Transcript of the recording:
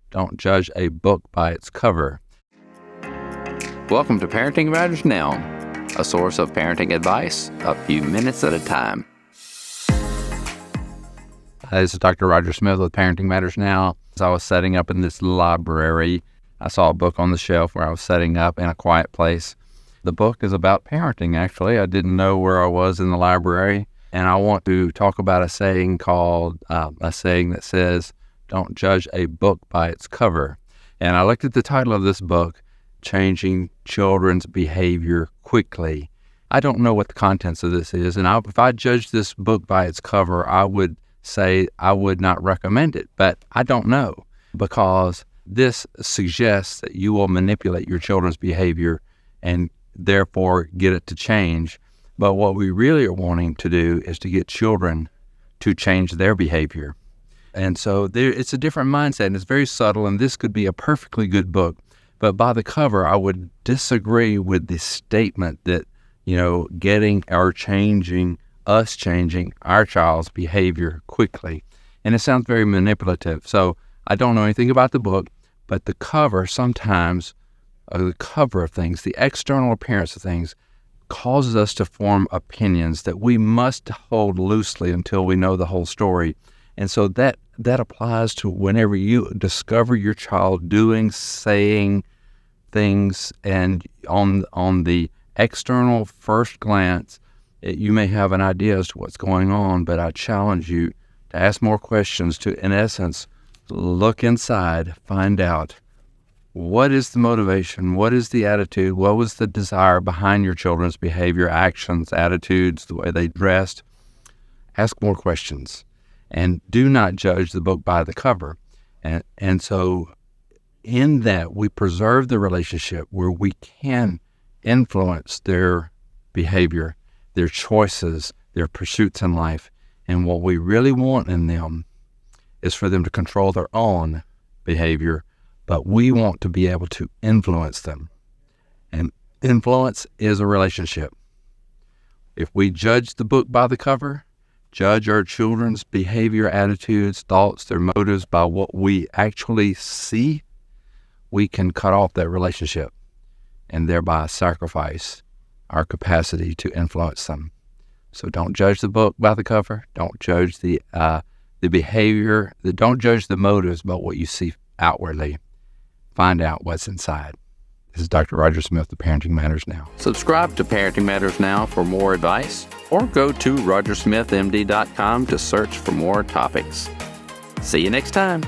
Don't judge a book by its cover. Welcome to Parenting Matters Now, a source of parenting advice a few minutes at a time. This is Dr. Roger Smith with Parenting Matters Now. As I was setting up in this library, I saw a book on the shelf where I was setting up in a quiet place. The book is about parenting, actually. I didn't know where I was in the library. And I want to talk about a saying that says, don't judge a book by its cover. And I looked at the title of this book, Changing Children's Behavior Quickly. I don't know what the contents of this is. And if I judged this book by its cover, I would say I would not recommend it. But I don't know, because this suggests that you will manipulate your children's behavior and therefore get it to change. But what we really are wanting to do is to get children to change their behavior. And so it's a different mindset, and it's very subtle, and this could be a perfectly good book. But by the cover, I would disagree with the statement that, changing our child's behavior quickly. And it sounds very manipulative. So I don't know anything about the book, but the cover sometimes, the cover of things, the external appearance of things, causes us to form opinions that we must hold loosely until we know the whole story. And so that applies to whenever you discover your child doing, saying things, and on the external first glance, you may have an idea as to what's going on, but I challenge you to ask more questions, to, in essence, look inside, find out what is the motivation, what is the attitude, what was the desire behind your children's behavior, actions, attitudes, the way they dressed. Ask more questions, and do not judge the book by the cover. And so in that, we preserve the relationship where we can influence their behavior, their choices, their pursuits in life. And what we really want in them is for them to control their own behavior, but we want to be able to influence them. And influence is a relationship. If we judge the book by the cover, judge our children's behavior, attitudes, thoughts, their motives by what we actually see, we can cut off that relationship and thereby sacrifice our capacity to influence them. So don't judge the book by the cover. Don't judge the behavior. Don't judge the motives by what you see outwardly. Find out what's inside. This is Dr. Roger Smith of Parenting Matters Now. Subscribe to Parenting Matters Now for more advice, or go to rogersmithmd.com to search for more topics. See you next time.